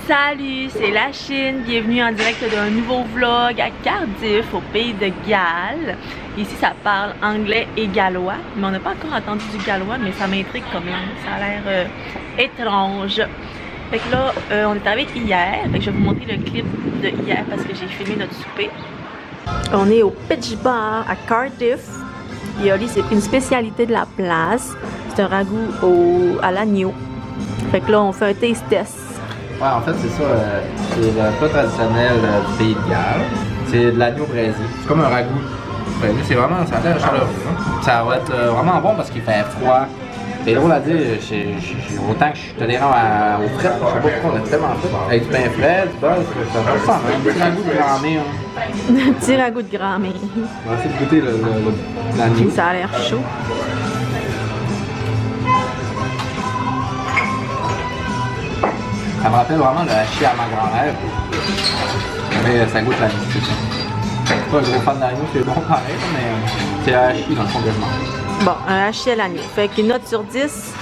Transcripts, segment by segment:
Salut, c'est la Chine, bienvenue en direct d'un nouveau vlog à Cardiff, au pays de Galles. Ici ça parle anglais et gallois, mais on n'a pas encore entendu du gallois, mais ça m'intrigue comme langue, ça a l'air étrange. Fait que là, on est arrivé hier, fait que je vais vous montrer le clip de hier parce que j'ai filmé notre souper. On est au Pitch Bar à Cardiff. Yoli, c'est une spécialité de la place, c'est un ragoût à l'agneau. Fait que là, on fait un taste test. Ouais, en fait, c'est ça. C'est le plat traditionnel du pays de Galles. C'est de l'agneau braisé. C'est comme un ragoût braisé. C'est vraiment, ça a l'air chaleureux. Hein? Ça va être vraiment bon parce qu'il fait froid. C'est drôle à dire, autant que je suis tolérant aux frites, je sais pas pourquoi on est tellement frites. Avec du pain frais, du beurre, ça ressemble. Un petit ragoût de grand-mère. Un petit ragoût de grand-mère. On va essayer de goûter l'agneau. Ça a l'air chaud. Ça me rappelle vraiment le hachis à ma grand-mère. Mais ça goûte l'agneau, c'est ça. Je suis pas un gros fan d'agneau, c'est bon pareil, mais c'est un hachis dans le fond que je mange. Bon, un hachis à l'agneau. Fait qu'une note sur 10.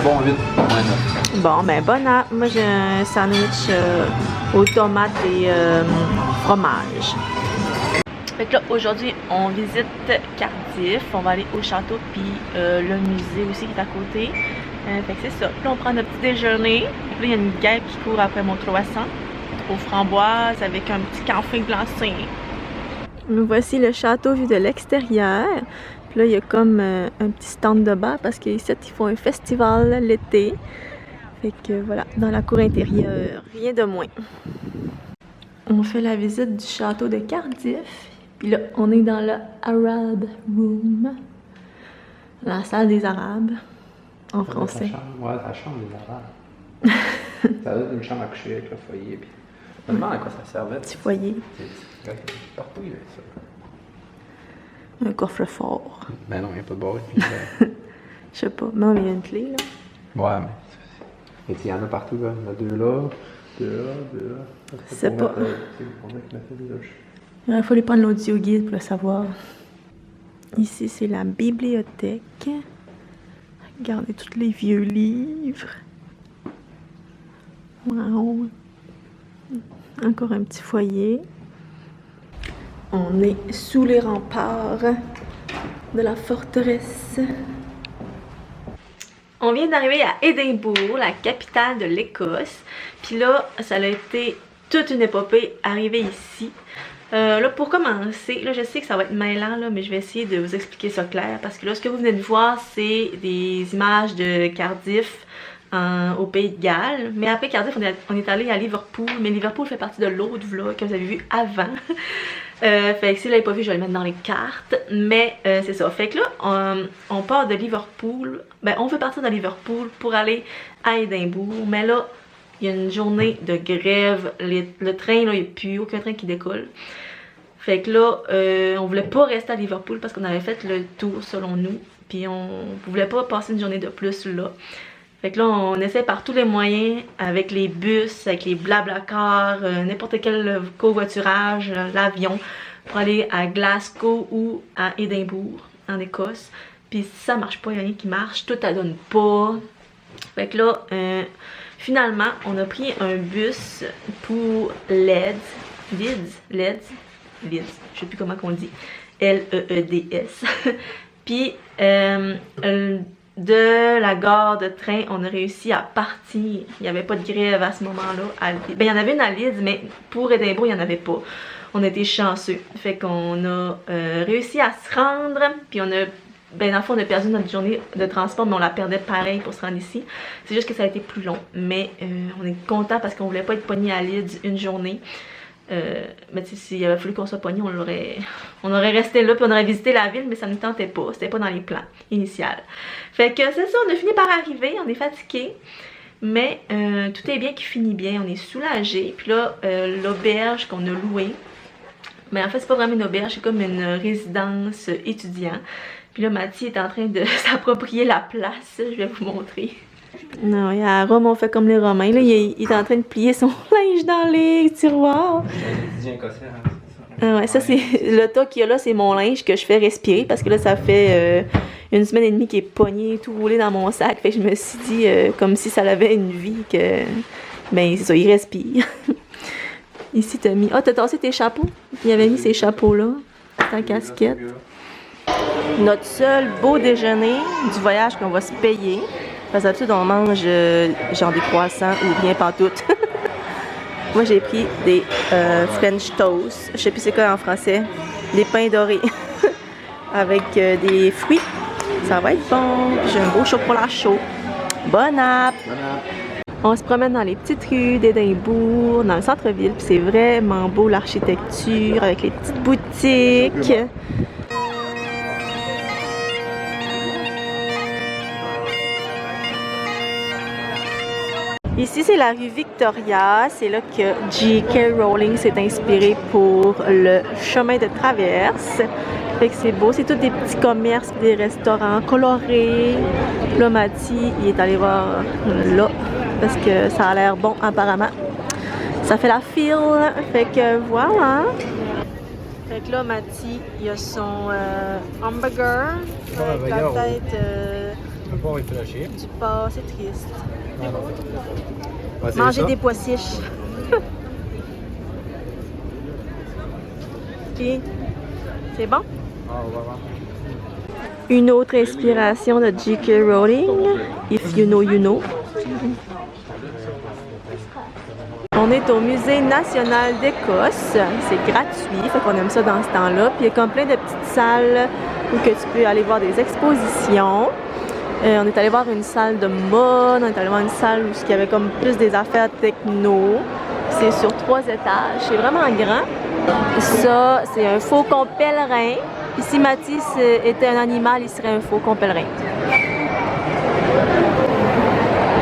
Bon, 8, moins 9. Bon, ben bon app. Moi, j'ai un sandwich aux tomates et fromage. Fait que là, aujourd'hui, on visite Cardiff. On va aller au château, puis le musée aussi qui est à côté. Fait que c'est ça. Puis là, on prend notre petit déjeuner. Puis là, il y a une guêpe qui court après mon croissant aux framboises avec un petit canfin glacé. Nous voici le château vu de l'extérieur. Puis là, il y a comme un petit stand de bar parce qu'ici, ils font un festival l'été. Fait que voilà, dans la cour intérieure, rien de moins. On fait la visite du château de Cardiff. Puis là, on est dans le Arab Room. La salle des Arabes. En français. Ouais, la chambre des Arabes. Ça doit être une chambre à coucher avec le foyer. Puis... Je me demande à quoi ça servait. Petit foyer. Partout, il y avait ça. Un coffre-fort. Ben non, il n'y a pas de boîte. Je sais pas. Mais il y a une clé, là. Ouais, mais... Il y en a partout, là. Il y en a deux là, deux là, deux là. C'est pas... Il aurait fallu prendre l'audio guide pour le savoir. Ici, c'est la bibliothèque. Regardez tous les vieux livres. Wow! Encore un petit foyer. On est sous les remparts de la forteresse. On vient d'arriver à Édimbourg, la capitale de l'Écosse. Puis là, ça a été toute une épopée arriver ici. Là, pour commencer, là, je sais que ça va être mêlant, là, mais je vais essayer de vous expliquer ça clair. Parce que là, ce que vous venez de voir, c'est des images de Cardiff au pays de Galles. Mais après Cardiff, on est allé à Liverpool. Mais Liverpool fait partie de l'autre vlog que vous avez vu avant. Fait que si vous l'avez pas vu, je vais le mettre dans les cartes. Mais c'est ça. Fait que là, on part de Liverpool. Ben, on veut partir de Liverpool pour aller à Édimbourg. Mais là, il y a une journée de grève. Le train, là, il n'y a plus aucun train qui décolle. Fait que là, on voulait pas rester à Liverpool parce qu'on avait fait le tour selon nous. Puis on voulait pas passer une journée de plus là. Fait que là, on essaie par tous les moyens, avec les bus, avec les blabla-cars, n'importe quel covoiturage, l'avion, pour aller à Glasgow ou à Édimbourg, en Écosse. Puis si ça marche pas, il n'y a rien qui marche, tout ça donne pas. Fait que là, finalement, on a pris un bus pour Leeds, je sais plus comment on dit, L-E-E-D-S. Puis, de la gare de train, on a réussi à partir. Il n'y avait pas de grève à ce moment-là. Ben, il y en avait une à Leeds, mais pour Édimbourg, il n'y en avait pas. On était chanceux. Fait qu'on a réussi à se rendre, puis on a... Ben, dans le fond, on a perdu notre journée de transport, mais on la perdait pareil pour se rendre ici. C'est juste que ça a été plus long. Mais on est content parce qu'on voulait pas être pogné à Leeds une journée. Mais s'il avait fallu qu'on soit pogné, on aurait resté là puis on aurait visité la ville, mais ça ne nous tentait pas. C'était pas dans les plans initiaux. Fait que c'est ça, on a fini par arriver, on est fatigué. Mais tout est bien qui finit bien, on est soulagé. Puis là, l'auberge qu'on a louée, mais en fait c'est pas vraiment une auberge, c'est comme une résidence étudiant. Puis là, Mathieu est en train de s'approprier la place, je vais vous montrer. Non, à Rome, on fait comme les Romains. Là, il est en train de plier son linge dans les tiroirs. Ah ouais, ça c'est le tas qu'il y a là, c'est mon linge que je fais respirer parce que là, ça fait y a une semaine et demie qui est pogné, tout roulé dans mon sac. Fait que je me suis dit, comme si ça avait une vie, que. Ben, c'est ça, il respire. Ici, t'as mis. Ah, t'as tassé tes chapeaux? Il avait mis ces chapeaux-là, ta casquette. Notre seul beau déjeuner du voyage qu'on va se payer. Parce que d'habitude, on mange genre des croissants ou rien pantoute. Moi, j'ai pris des French toast. Je sais plus c'est quoi en français. Des pains dorés. Avec des fruits. Ça va être bon. J'ai un beau chocolat chaud. Bon app! On se promène dans les petites rues d'Édimbourg, dans le centre-ville. Puis c'est vraiment beau l'architecture avec les petites boutiques. Ici, c'est la rue Victoria. C'est là que J.K. Rowling s'est inspiré pour le chemin de traverse. Fait que c'est beau. C'est tous des petits commerces, des restaurants colorés. Là, Mathieu, il est allé voir là parce que ça a l'air bon apparemment. Ça fait la file. Fait que voilà. Fait que là, Mathieu, il a son hamburger avec la tête du porc. C'est triste. Manger des pois chiches. Ok. C'est bon? Une autre inspiration de J.K. Rowling. If you know, you know. On est au Musée national d'Écosse. C'est gratuit, fait qu'on aime ça dans ce temps-là. Puis il y a comme plein de petites salles où que tu peux aller voir des expositions. On est allé voir une salle de mode, on est allé voir une salle où il y avait comme plus des affaires techno. C'est sur 3 étages, c'est vraiment grand. Ça, c'est un faucon pèlerin. Puis si Mathis était un animal, il serait un faucon pèlerin.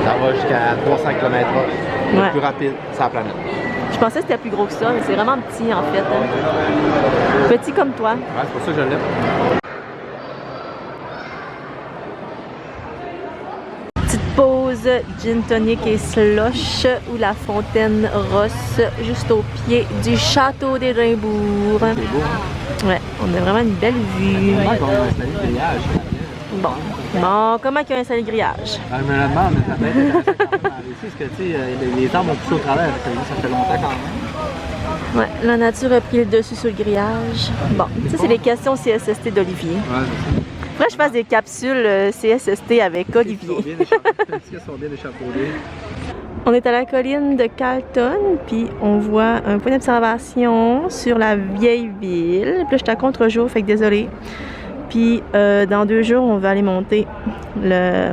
Ça va jusqu'à 300 km/h. Le plus rapide sur la planète. Je pensais que c'était plus gros que ça, mais c'est vraiment petit en fait. Petit comme toi. Ouais, c'est pour ça que je l'aime. Pause gin tonic et slush ou la fontaine Ross juste au pied du château d'Édimbourg. C'est beau. Ouais, on a vraiment une belle vue. Comment on a installé le grillage? Bon, comment il y a installé le grillage? Je me le demande, mais ça peut être parce que tu sais, les arbres ont poussé au travers, ça fait longtemps quand même. Ouais, la nature a pris le dessus sur le grillage. Bon, ça c'est les questions CSST d'Olivier. Ouais, c'est ça. Faudrait que je fasse des capsules CSST avec Olivier. Est-ce qu'elles sont bien échafaudées? On est à la colline de Carlton, puis on voit un point d'observation sur la vieille ville. Puis là, je suis à contre-jour, fait que désolé. Puis dans 2 jours, on va aller monter le...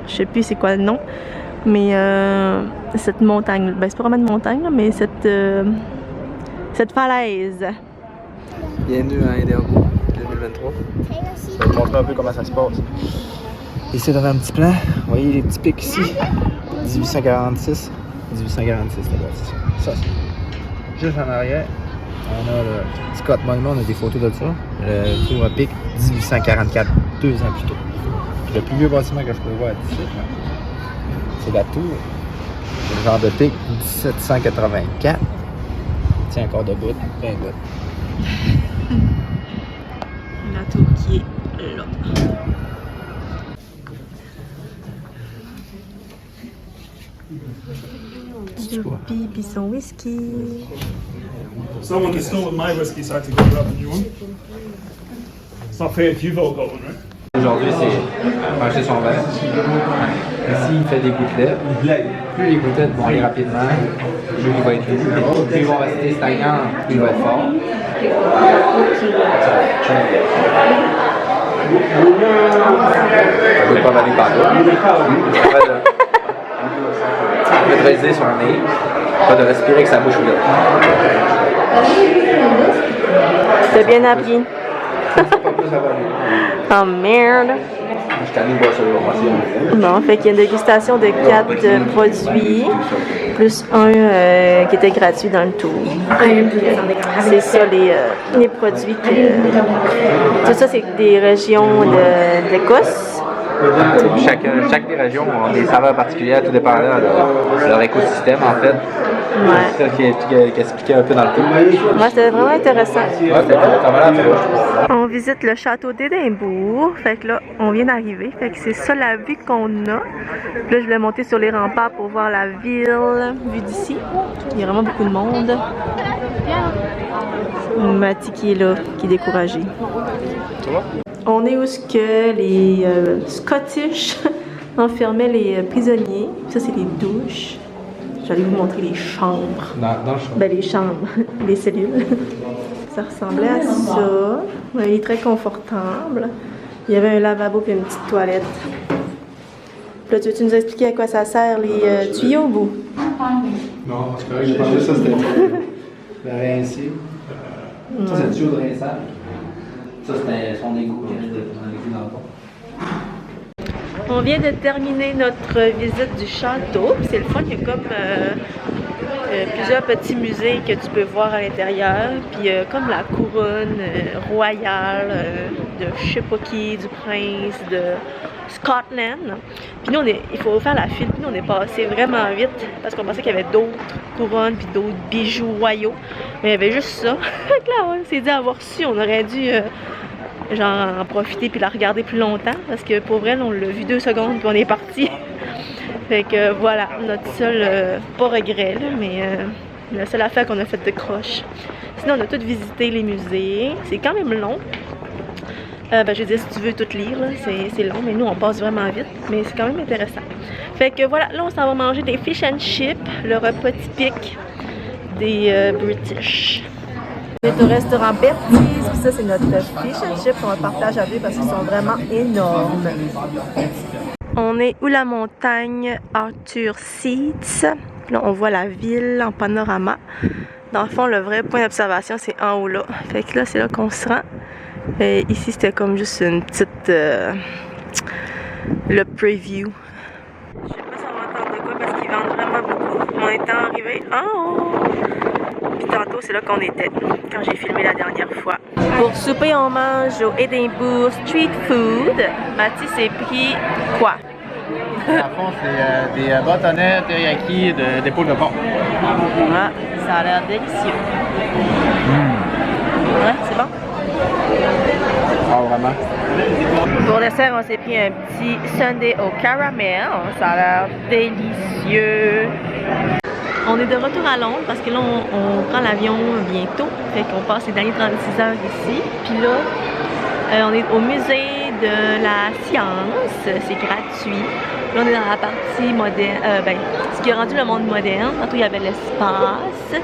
Je sais plus c'est quoi le nom, mais cette montagne... Ben, c'est pas vraiment une montagne, là, mais cette falaise. Bienvenue à Édimbourg 2023. Je vais te montrer un peu comment ça se passe. Ici, on a un petit plan. Vous voyez les petits pics ici. 1846. 1846, là-bas, c'est ça. Ça, juste en arrière, on a le Scott Monument, on a des photos de ça. Le tour à pic 1844, 2 ans plus tôt. Le plus vieux bâtiment que je peux voir ici, c'est la tour. C'est le genre de pic 1784. Tiens, encore debout, bien bout. La tour qui est là. Youpi, puis son whisky. Someone has stolen my whiskey, so I had to go grab a new one. It's not fair if you've all got one, right? Aujourd'hui, c'est acheter son verre. Ici, il fait des gouttelettes. Plus les gouttelettes vont aller rapidement, plus il va être doux. Plus ils vont rester stagnants, plus il va être fort. Ça ne peut pas aller partout. Maîtriser son nez, pas de respirer avec sa bouche ouverte. T'as bien appris. Oh merde! Je t'en ai boire sur le Bon, fait qu'il y a une dégustation de 4 produits, plus un qui était gratuit dans le tour. C'est ça les produits que... Tout ça, c'est des régions d'Écosse. Chaque des régions ont des saveurs particulières, tout dépendant de leur écosystème en fait. Ouais. C'est ça qui expliquait un peu dans le film. Ouais, c'était vraiment intéressant. Ouais, c'était vraiment. On visite le château d'Édimbourg. Fait que là, on vient d'arriver. Fait que c'est ça la vue qu'on a. Puis là, je voulais monter sur les remparts pour voir la ville vue d'ici. Il y a vraiment beaucoup de monde. Mati qui est là, qui est découragé. On est où ce que les Scottish enfermaient les prisonniers. Ça, c'est les douches. J'allais vous montrer les chambres. Dans le champ. Ben, les chambres, les cellules. Ça ressemblait à ça. Ouais, il est très confortable. Il y avait un lavabo et une petite toilette. Puis là, tu veux-tu nous expliquer à quoi ça sert, les tuyaux au bout? Non, c'est correct, j'ai pensé que ça c'était le rincer. Ça, c'est le tuyau de rinçage. Ça, c'était son égout qui arrive dans le fond. On vient de terminer notre visite du château. C'est le fun, il y a comme plusieurs petits musées que tu peux voir à l'intérieur. Puis comme la couronne royale de je sais pas qui, du prince de Scotland. Puis nous, il faut faire la file. Puis nous, on est passé vraiment vite parce qu'on pensait qu'il y avait d'autres couronnes puis d'autres bijoux royaux. Mais il y avait juste ça. Donc là, on s'est dit avoir su, on aurait dû genre en profiter puis la regarder plus longtemps parce que pour vrai, on l'a vu 2 secondes puis on est parti. Fait que voilà, notre seul, pas regret là, mais la seule affaire qu'on a faite de croche. Sinon, on a tout visité les musées. C'est quand même long. Ben, je veux dire, si tu veux tout lire, c'est long, mais nous, on passe vraiment vite. Mais c'est quand même intéressant. Fait que voilà, là, on s'en va manger des fish and chips, le repas typique des British. On est au restaurant Bertie's, puis ça, c'est notre fish and chips qu'on partage à deux parce qu'ils sont vraiment énormes. On est où la montagne Arthur Seats. Là, on voit la ville en panorama. Dans le fond, le vrai point d'observation, c'est en haut là. Fait que là, c'est là qu'on se rend. Et ici, c'était comme juste une petite... le preview. Je sais pas si on va entendre de quoi parce qu'ils vendent vraiment beaucoup. On est arrivé en haut. Puis tantôt, c'est là qu'on était, quand j'ai filmé la dernière fois. Pour souper, on mange au Edinburgh Street Food. Mathis s'est pris quoi? Dans le fond, c'est des bâtonnets teriyaki d'épaule de porc. Ah, ça a l'air délicieux. Ouais, c'est bon? Ah, vraiment? Pour dessert, on s'est pris un petit sundae au caramel. Ça a l'air délicieux. On est de retour à Londres parce que là, on prend l'avion bientôt. Fait qu'on passe les derniers 36 heures ici. Puis là, on est au musée de la science. C'est gratuit. Là, on est dans la partie moderne. Ce qui a rendu le monde moderne. Tantôt, il y avait l'espace.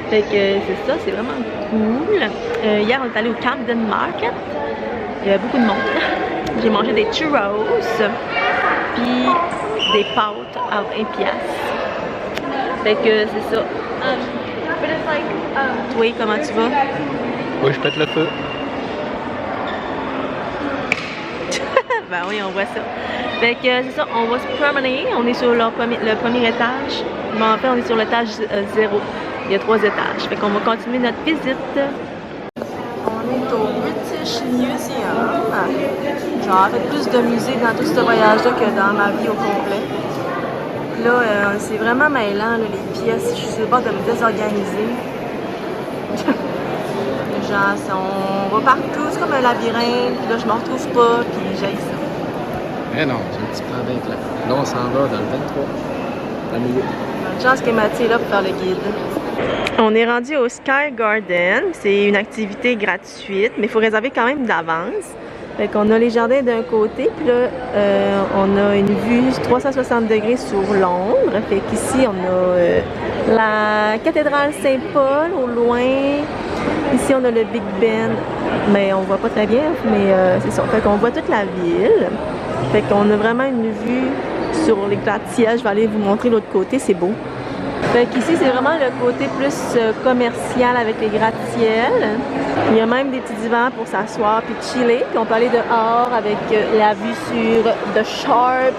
Fait que c'est ça, c'est vraiment cool. Hier, on est allé au Camden Market. Il y avait beaucoup de monde. J'ai mangé des churros, puis des pâtes à 1 piastre. Fait que c'est ça. Toi, comment tu vas? Oui, je pète le feu. Ben oui, on voit ça. Fait que c'est ça, on va se promener. On est sur le premier étage. Mais en fait, on est sur l'étage 0. Il y a 3 étages. Fait qu'on va continuer notre visite. On est au British Museum. Genre, fait plus de musées dans tout ce voyage-là que dans ma vie au complet. Là, c'est vraiment mêlant, là, les pièces. Je suis sur le bord de me désorganiser. Genre, on va partout, c'est comme un labyrinthe. Puis là, je me retrouve pas, puis j'aille ça. Eh non, c'est un petit plan d'être là. Là, on s'en va dans le 23. Dans le milieu. Bonne chance que Mathieu est là pour faire le guide. On est rendu au Sky Garden. C'est une activité gratuite, mais il faut réserver quand même d'avance. Fait qu'on a les jardins d'un côté, puis là, on a une vue 360 degrés sur Londres. Fait qu'ici, on a la cathédrale Saint-Paul au loin. Ici, on a le Big Ben, mais on voit pas très bien, mais c'est ça. Fait qu'on voit toute la ville. Fait qu'on a vraiment une vue sur les gratte-ciels. Je vais aller vous montrer l'autre côté, c'est beau. Fait qu'ici, c'est vraiment le côté plus commercial avec les gratte-ciels. Il y a même des petits divans pour s'asseoir puis chiller. Puis on peut aller dehors avec la vue sur The Sharp.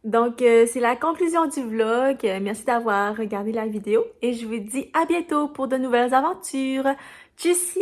Donc, c'est la conclusion du vlog. Merci d'avoir regardé la vidéo. Et je vous dis à bientôt pour de nouvelles aventures. Tchuss!